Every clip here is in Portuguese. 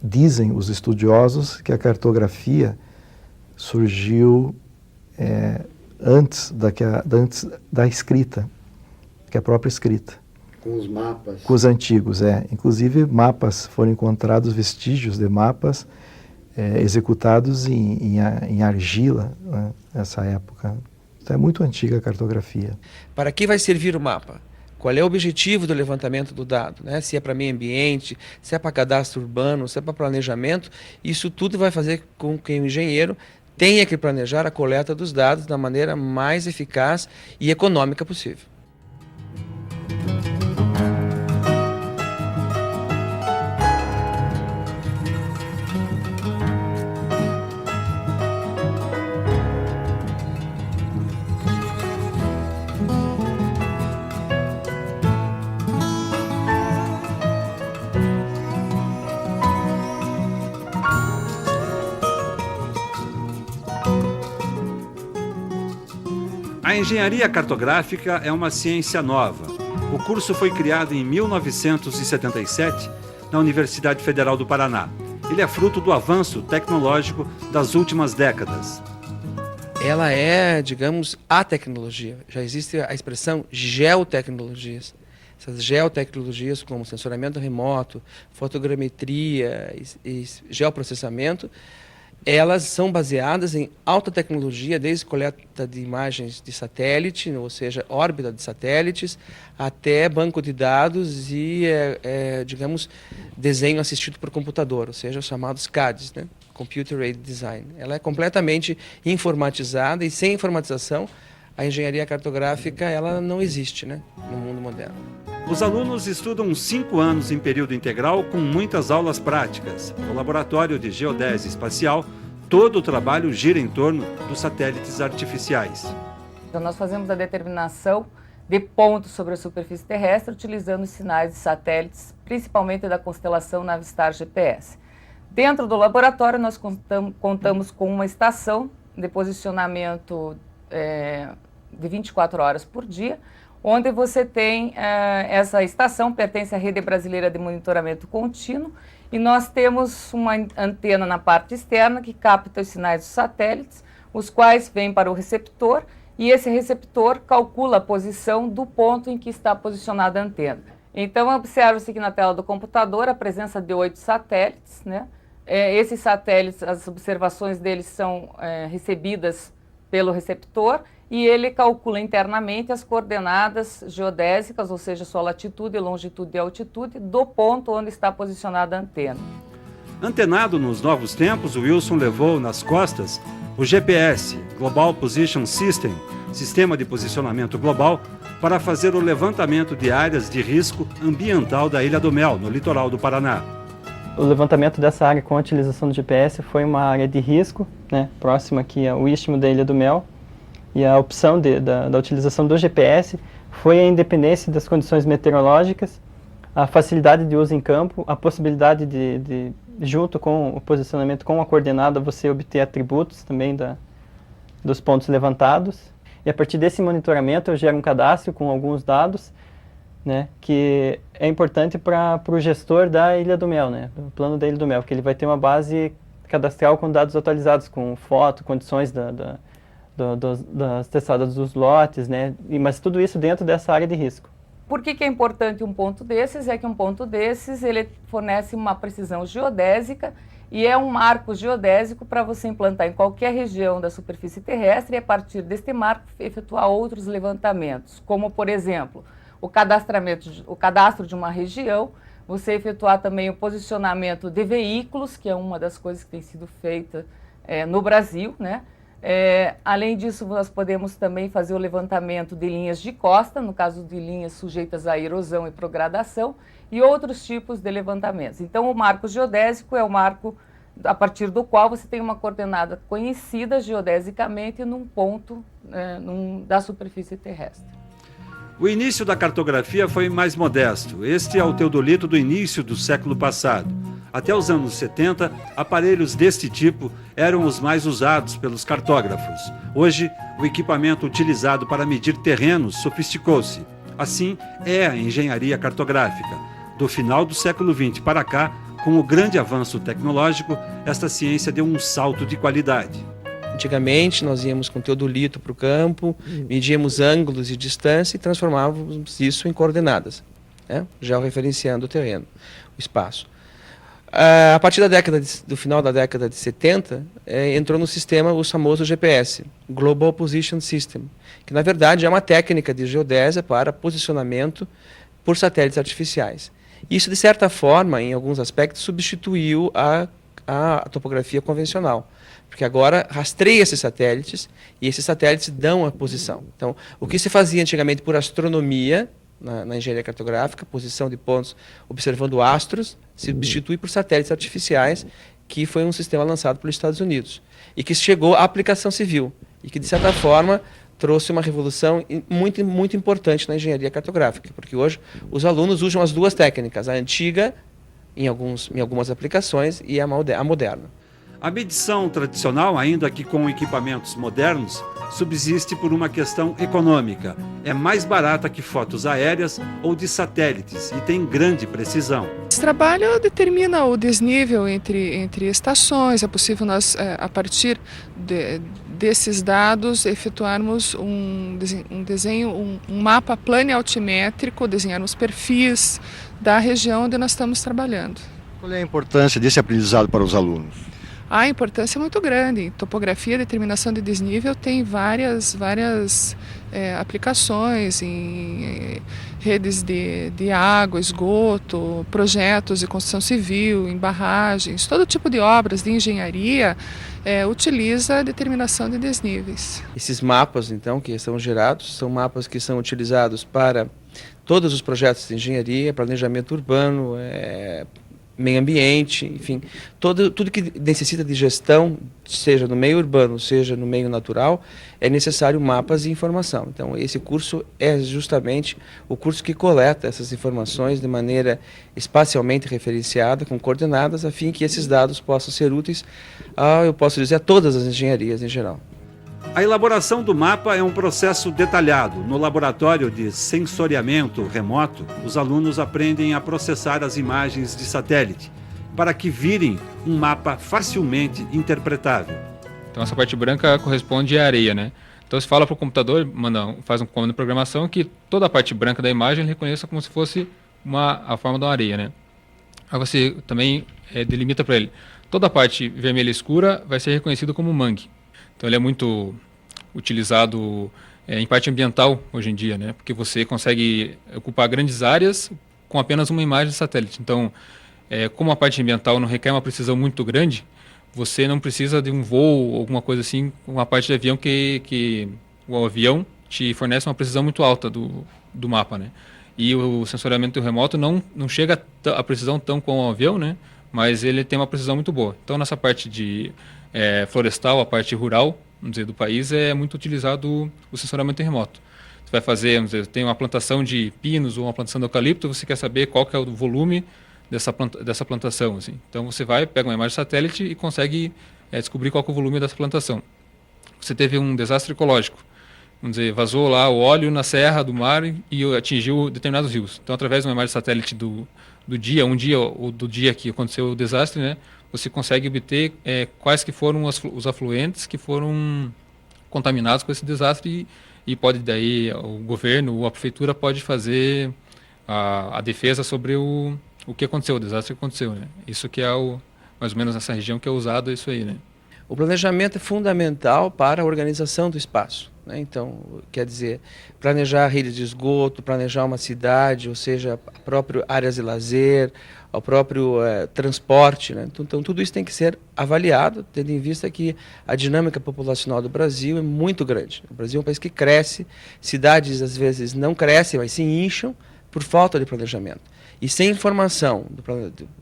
dizem os estudiosos que a cartografia surgiu antes da escrita, que é a própria escrita. Com os mapas. Com os antigos, Inclusive, mapas foram encontrados, vestígios de mapas executados em argila, né, nessa época. Então, é muito antiga a cartografia. Para que vai servir o mapa? Qual é o objetivo do levantamento do dado? Né? Se é para meio ambiente, se é para cadastro urbano, se é para planejamento, isso tudo vai fazer com que o engenheiro tenha que planejar a coleta dos dados da maneira mais eficaz e econômica possível. A engenharia cartográfica é uma ciência nova. O curso foi criado em 1977 na Universidade Federal do Paraná. Ele é fruto do avanço tecnológico das últimas décadas. Ela é, digamos, a tecnologia. Já existe a expressão geotecnologias. Essas geotecnologias, como sensoramento remoto, fotogrametria e geoprocessamento, elas são baseadas em alta tecnologia, desde coleta de imagens de satélite, ou seja, órbita de satélites, até banco de dados e, digamos, desenho assistido por computador, ou seja, os chamados CADs, né? Computer Aided Design. Ela é completamente informatizada e sem informatização a engenharia cartográfica ela não existe, né, no mundo moderno. Os alunos estudam 5 anos em período integral com muitas aulas práticas. No laboratório de geodésia espacial, todo o trabalho gira em torno dos satélites artificiais. Então nós fazemos a determinação de pontos sobre a superfície terrestre utilizando os sinais de satélites, principalmente da constelação Navistar GPS. Dentro do laboratório nós contamos com uma estação de posicionamento de 24 horas por dia, onde você tem essa estação, pertence à Rede Brasileira de Monitoramento Contínuo, e nós temos uma antena na parte externa que capta os sinais dos satélites, os quais vêm para o receptor, e esse receptor calcula a posição do ponto em que está posicionada a antena. Então, observa-se aqui na tela do computador a presença de 8 satélites, né? Esses satélites, as observações deles são recebidas pelo receptor, e ele calcula internamente as coordenadas geodésicas, ou seja, sua latitude, longitude e altitude, do ponto onde está posicionada a antena. Antenado nos novos tempos, o Wilson levou nas costas o GPS, Global Position System, Sistema de Posicionamento Global, para fazer o levantamento de áreas de risco ambiental da Ilha do Mel, no litoral do Paraná. O levantamento dessa área com a utilização do GPS foi uma área de risco, né, próxima aqui ao istmo da Ilha do Mel. E a opção da utilização do GPS foi a independência das condições meteorológicas, a facilidade de uso em campo, a possibilidade de junto com o posicionamento com a coordenada, você obter atributos também dos pontos levantados. E a partir desse monitoramento eu gero um cadastro com alguns dados, né, que é importante para o gestor da Ilha do Mel, né, do plano da Ilha do Mel, que ele vai ter uma base cadastral com dados atualizados, com foto, condições das testadas dos lotes, né? Mas tudo isso dentro dessa área de risco. Por que é importante um ponto desses? É que um ponto desses ele fornece uma precisão geodésica e é um marco geodésico para você implantar em qualquer região da superfície terrestre e a partir deste marco efetuar outros levantamentos, como por exemplo o cadastro de uma região, você efetuar também o posicionamento de veículos, que é uma das coisas que tem sido feita no Brasil, né? Além disso, nós podemos também fazer o levantamento de linhas de costa, no caso de linhas sujeitas à erosão e progradação, e outros tipos de levantamentos. Então, o marco geodésico é o marco a partir do qual você tem uma coordenada conhecida geodesicamente num ponto da superfície terrestre. O início da cartografia foi mais modesto. Este é o teodolito do início do século passado. Até os anos 70, aparelhos deste tipo eram os mais usados pelos cartógrafos. Hoje, o equipamento utilizado para medir terrenos sofisticou-se. Assim é a engenharia cartográfica. Do final do século XX para cá, com o grande avanço tecnológico, esta ciência deu um salto de qualidade. Antigamente, nós íamos com teodolito para o campo, medíamos ângulos e distância e transformávamos isso em coordenadas, né? Georreferenciando o terreno, o espaço. A partir do final da década de 70, entrou no sistema o famoso GPS, Global Position System, que na verdade é uma técnica de geodésia para posicionamento por satélites artificiais. Isso, de certa forma, em alguns aspectos, substituiu a topografia convencional, porque agora rastreia esses satélites e esses satélites dão a posição. Então, o que se fazia antigamente por astronomia, na engenharia cartográfica, posição de pontos observando astros, se substitui por satélites artificiais, que foi um sistema lançado pelos Estados Unidos e que chegou à aplicação civil e que, de certa forma, trouxe uma revolução muito, muito importante na engenharia cartográfica, porque hoje os alunos usam as duas técnicas, a antiga em algumas aplicações e a moderna. A medição tradicional, ainda que com equipamentos modernos, subsiste por uma questão econômica. É mais barata que fotos aéreas ou de satélites e tem grande precisão. Esse trabalho determina o desnível entre estações. É possível nós, a partir desses dados, efetuarmos um desenho, um mapa planialtimétrico, desenharmos perfis da região onde nós estamos trabalhando. Qual é a importância desse aprendizado para os alunos? A importância é muito grande. Topografia, determinação de desnível tem várias aplicações em redes de água, esgoto, projetos de construção civil, em barragens, todo tipo de obras de engenharia utiliza a determinação de desníveis. Esses mapas, então, que são gerados, são mapas que são utilizados para todos os projetos de engenharia, planejamento urbano, meio ambiente, enfim, tudo que necessita de gestão, seja no meio urbano, seja no meio natural, é necessário mapas e informação. Então, esse curso é justamente o curso que coleta essas informações de maneira espacialmente referenciada, com coordenadas, a fim que esses dados possam ser úteis, eu posso dizer, a todas as engenharias em geral. A elaboração do mapa é um processo detalhado. No laboratório de sensoriamento remoto, os alunos aprendem a processar as imagens de satélite, para que virem um mapa facilmente interpretável. Então essa parte branca corresponde à areia, né? Então você fala para o computador, faz um comando de programação que toda a parte branca da imagem ele reconheça como se fosse a forma de uma areia, né? Aí você também delimita para ele. Toda a parte vermelha escura vai ser reconhecida como mangue. Então ele é muito utilizado em parte ambiental hoje em dia, né? Porque você consegue ocupar grandes áreas com apenas uma imagem de satélite. Então, como a parte ambiental não requer uma precisão muito grande, você não precisa de um voo ou alguma coisa assim, uma parte de avião que o avião te fornece uma precisão muito alta do mapa, né? E o sensoriamento remoto não chega a precisão tão com o avião, né? Mas ele tem uma precisão muito boa. Então, nessa parte de florestal, a parte rural, vamos dizer, do país, é muito utilizado o sensoriamento remoto. Você vai fazer, vamos dizer, tem uma plantação de pinos ou uma plantação de eucalipto, você quer saber qual que é o volume dessa plantação, assim. Então você vai, pega uma imagem de satélite e consegue descobrir qual que é o volume dessa plantação. Você teve um desastre ecológico, vamos dizer, vazou lá o óleo na serra do mar e atingiu determinados rios. Então, através de uma imagem de satélite do dia ou do dia que aconteceu o desastre, né, você consegue obter quais que foram os afluentes que foram contaminados com esse desastre e pode daí o governo ou a prefeitura pode fazer a defesa sobre o que aconteceu, o desastre que aconteceu, né? Isso que é mais ou menos nessa região que é usado isso aí, né? O planejamento é fundamental para a organização do espaço, né? Então, quer dizer, planejar a rede de esgoto, planejar uma cidade, ou seja, próprio áreas de lazer, ao próprio transporte, né? Então, tudo isso tem que ser avaliado, tendo em vista que a dinâmica populacional do Brasil é muito grande. O Brasil é um país que cresce, cidades às vezes não crescem, mas se incham por falta de planejamento. E sem informação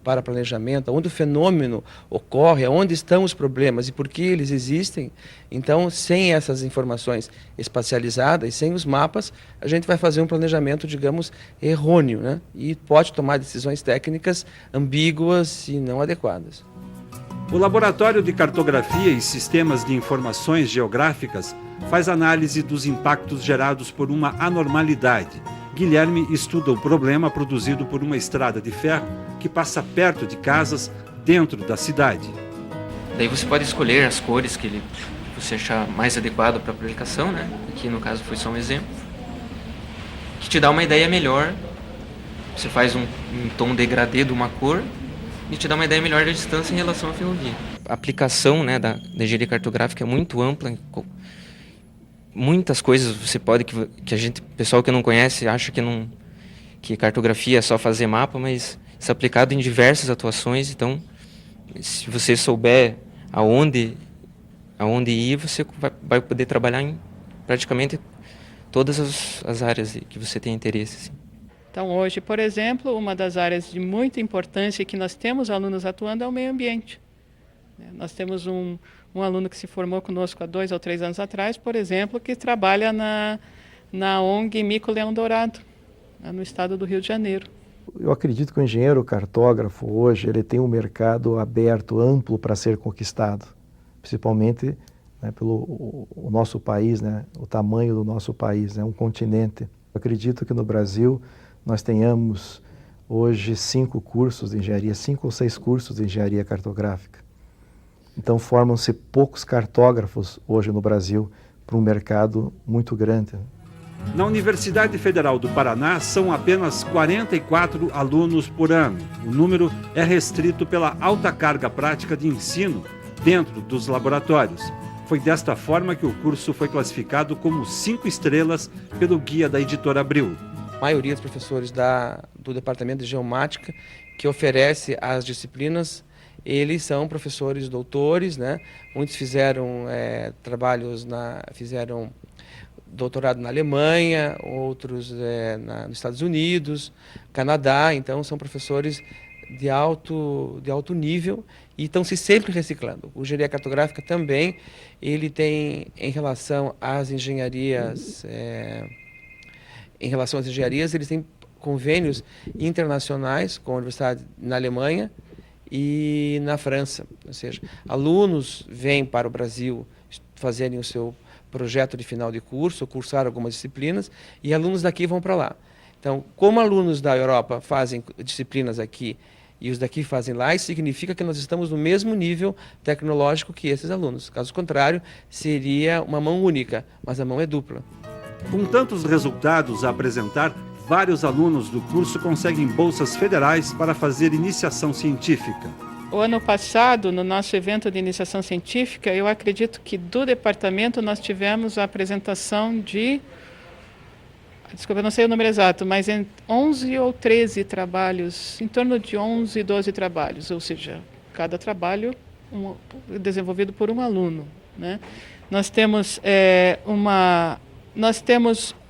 para planejamento, onde o fenômeno ocorre, onde estão os problemas e por que eles existem, então, sem essas informações espacializadas, sem os mapas, a gente vai fazer um planejamento, digamos, errôneo, né? E pode tomar decisões técnicas ambíguas e não adequadas. O Laboratório de Cartografia e Sistemas de Informações Geográficas faz análise dos impactos gerados por uma anormalidade, Guilherme estuda o problema produzido por uma estrada de ferro que passa perto de casas dentro da cidade. Daí você pode escolher as cores que você achar mais adequado para a aplicação, né? Aqui no caso foi só um exemplo, que te dá uma ideia melhor. Você faz um tom degradê de uma cor e te dá uma ideia melhor da distância em relação à ferrovia. A aplicação, né, da engenharia cartográfica é muito ampla. Muitas coisas você pode que a gente, pessoal que não conhece, acha que cartografia é só fazer mapa, mas isso é aplicado em diversas atuações. Então, se você souber aonde ir, você vai poder trabalhar em praticamente todas as áreas que você tem interesse. Assim. Então, hoje, por exemplo, uma das áreas de muita importância que nós temos alunos atuando é o meio ambiente. Nós temos um aluno que se formou conosco há 2 ou 3 anos atrás, por exemplo, que trabalha na ONG Mico Leão Dourado, no estado do Rio de Janeiro. Eu acredito que o engenheiro cartógrafo hoje ele tem um mercado aberto, amplo para ser conquistado, principalmente, né, pelo o nosso país, né, o tamanho do nosso país, né, um continente. Eu acredito que no Brasil nós tenhamos hoje 5 cursos de engenharia, 5 ou 6 cursos de engenharia cartográfica. Então formam-se poucos cartógrafos hoje no Brasil para um mercado muito grande. Na Universidade Federal do Paraná são apenas 44 alunos por ano. O número é restrito pela alta carga prática de ensino dentro dos laboratórios. Foi desta forma que o curso foi classificado como 5 estrelas pelo guia da Editora Abril. A maioria dos professores do Departamento de Geomática que oferece as disciplinas, eles são professores doutores, né? Muitos fizeram fizeram doutorado na Alemanha, outros nos Estados Unidos, Canadá. Então são professores de alto nível e estão se sempre reciclando. O engenharia cartográfica também, ele tem em relação às engenharias, eles têm convênios internacionais com a universidade na Alemanha e na França, ou seja, alunos vêm para o Brasil fazerem o seu projeto de final de curso, cursar algumas disciplinas, e alunos daqui vão para lá. Então, como alunos da Europa fazem disciplinas aqui e os daqui fazem lá, isso significa que nós estamos no mesmo nível tecnológico que esses alunos. Caso contrário, seria uma mão única, mas a mão é dupla. Com tantos resultados a apresentar, vários alunos do curso conseguem bolsas federais para fazer iniciação científica. O ano passado, no nosso evento de iniciação científica, eu acredito que do departamento nós tivemos a apresentação de, desculpa, eu não sei o número exato, mas em 11 ou 13 trabalhos, em torno de 11, 12 trabalhos, ou seja, cada trabalho desenvolvido por um aluno, né? Nós temos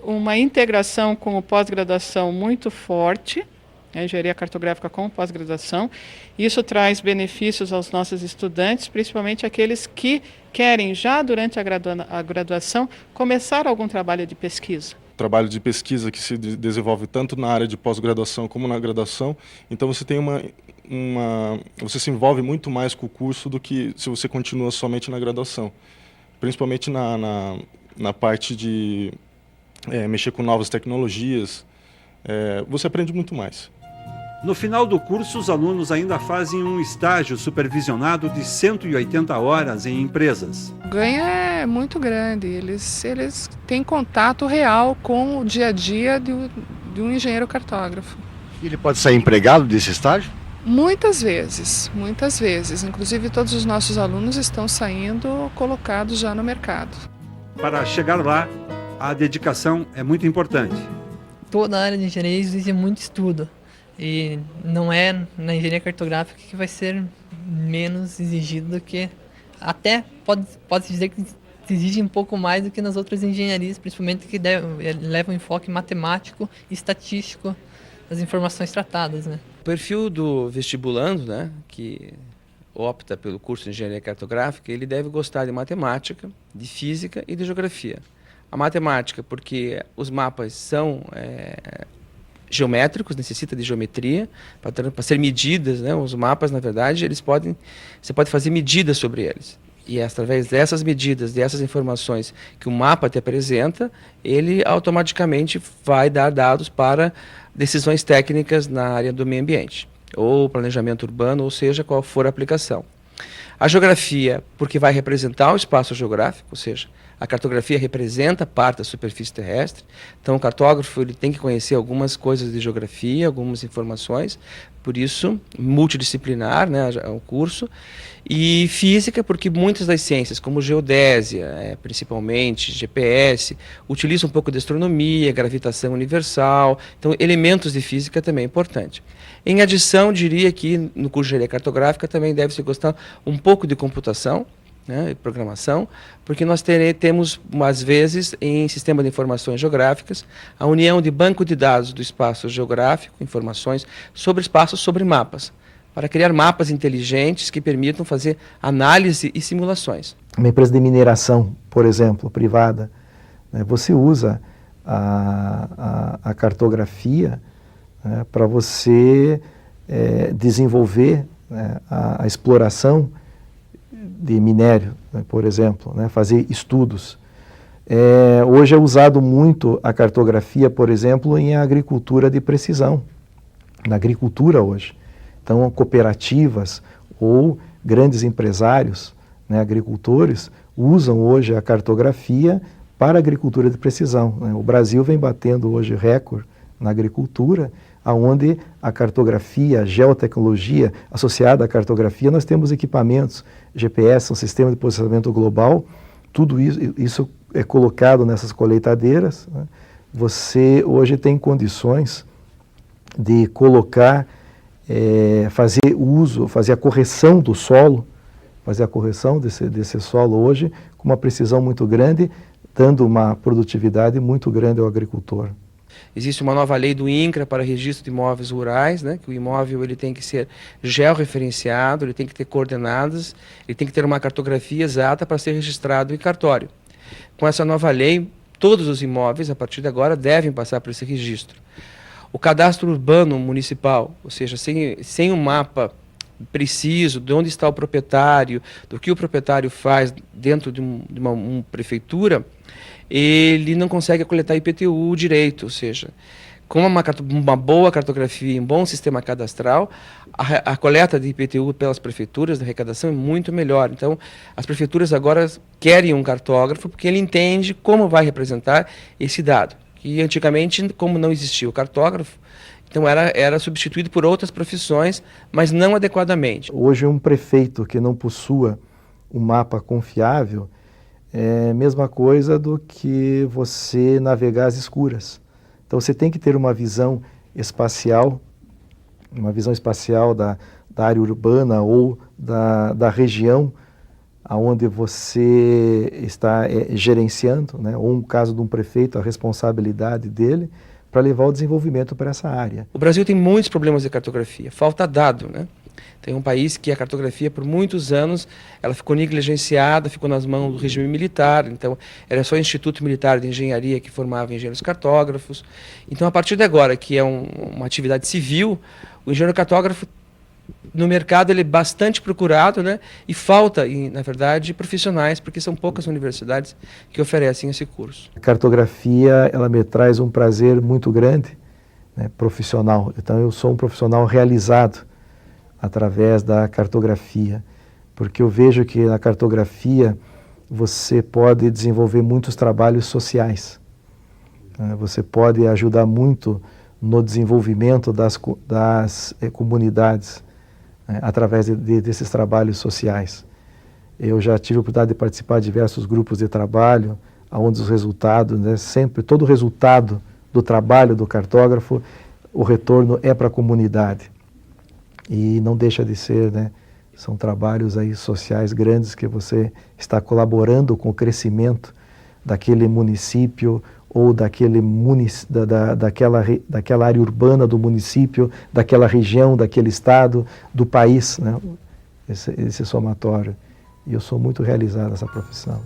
uma integração com o pós-graduação muito forte, a engenharia cartográfica com pós-graduação. Isso traz benefícios aos nossos estudantes, principalmente aqueles que querem, já durante a graduação, começar algum trabalho de pesquisa. Trabalho de pesquisa que se desenvolve tanto na área de pós-graduação como na graduação, então você tem você se envolve muito mais com o curso do que se você continua somente na graduação, principalmente na parte de mexer com novas tecnologias, você aprende muito mais. No final do curso, os alunos ainda fazem um estágio supervisionado de 180 horas em empresas. O ganho é muito grande, eles têm contato real com o dia a dia de um engenheiro cartógrafo. E ele pode sair empregado desse estágio? Muitas vezes. Inclusive todos os nossos alunos estão saindo colocados já no mercado. Para chegar lá, a dedicação é muito importante. Toda a área de engenharia exige muito estudo. E não é na engenharia cartográfica que vai ser menos exigido do que... Até pode-se dizer que se exige um pouco mais do que nas outras engenharias, principalmente que levam um enfoque matemático e estatístico das informações tratadas, né? O perfil do vestibulando, né, que opta pelo curso de engenharia cartográfica, ele deve gostar de matemática, de física e de geografia. A matemática, porque os mapas são geométricos, necessita de geometria para ser medidas, né? Os mapas, na verdade, você pode fazer medidas sobre eles. E através dessas medidas, dessas informações que o mapa te apresenta, ele automaticamente vai dar dados para decisões técnicas na área do meio ambiente, ou planejamento urbano, ou seja, qual for a aplicação. A geografia, porque vai representar o espaço geográfico, ou seja, a cartografia representa parte da superfície terrestre, então o cartógrafo ele tem que conhecer algumas coisas de geografia, algumas informações, por isso, multidisciplinar, né, o curso, e física, porque muitas das ciências, como geodésia, principalmente GPS, utilizam um pouco de astronomia, gravitação universal, então elementos de física também é importante. Em adição, diria que no curso de engenharia cartográfica também deve-se gostar um pouco de computação, né, programação, porque nós temos, às vezes, em sistema de informações geográficas, a união de banco de dados do espaço geográfico, informações sobre espaços, sobre mapas, para criar mapas inteligentes que permitam fazer análise e simulações. Uma empresa de mineração, por exemplo, privada, né, você usa a cartografia, né, para você desenvolver, né, a exploração de minério, né, por exemplo, né, fazer estudos. Hoje é usado muito a cartografia, por exemplo, em agricultura de precisão, na agricultura hoje. Então, cooperativas ou grandes empresários, né, agricultores, usam hoje a cartografia para a agricultura de precisão, né. O Brasil vem batendo hoje recorde na agricultura, onde a cartografia, a geotecnologia associada à cartografia, nós temos equipamentos, GPS, um sistema de posicionamento global, tudo isso é colocado nessas colheitadeiras, né. Você hoje tem condições de colocar, fazer a correção do solo, fazer a correção desse solo hoje com uma precisão muito grande, dando uma produtividade muito grande ao agricultor. Existe uma nova lei do INCRA para registro de imóveis rurais, né, que o imóvel ele tem que ser georreferenciado, ele tem que ter coordenadas, ele tem que ter uma cartografia exata para ser registrado em cartório. Com essa nova lei, todos os imóveis, a partir de agora, devem passar por esse registro. O cadastro urbano municipal, ou seja, sem um mapa preciso de onde está o proprietário, do que o proprietário faz dentro de uma prefeitura, ele não consegue coletar IPTU direito, ou seja, com uma boa cartografia, um bom sistema cadastral, a coleta de IPTU pelas prefeituras, da arrecadação, é muito melhor. Então, as prefeituras agora querem um cartógrafo porque ele entende como vai representar esse dado. E antigamente, como não existia o cartógrafo, então era substituído por outras profissões, mas não adequadamente. Hoje, um prefeito que não possua um mapa confiável é a mesma coisa do que você navegar às escuras. Então você tem que ter uma visão espacial da área urbana ou da região aonde você está gerenciando, né? Ou no caso de um prefeito, a responsabilidade dele para levar o desenvolvimento para essa área. O Brasil tem muitos problemas de cartografia, falta dado, né? Tem um país que a cartografia, por muitos anos, ela ficou negligenciada, ficou nas mãos do regime militar, então era só o Instituto Militar de Engenharia que formava engenheiros cartógrafos. Então, a partir de agora, que é uma atividade civil, o engenheiro cartógrafo, no mercado, ele é bastante procurado, né? E falta, na verdade, profissionais, porque são poucas universidades que oferecem esse curso. A cartografia, ela me traz um prazer muito grande, né, profissional. Então, eu sou um profissional realizado através da cartografia, porque eu vejo que na cartografia você pode desenvolver muitos trabalhos sociais. Você pode ajudar muito no desenvolvimento das comunidades, através desses trabalhos sociais. Eu já tive a oportunidade de participar de diversos grupos de trabalho, onde os resultados, né, sempre, todo o resultado do trabalho do cartógrafo, o retorno é para a comunidade. E não deixa de ser, né, são trabalhos aí sociais grandes que você está colaborando com o crescimento daquele município ou daquela área urbana do município, daquela região, daquele estado, do país, né, esse somatório. E eu sou muito realizado nessa profissão.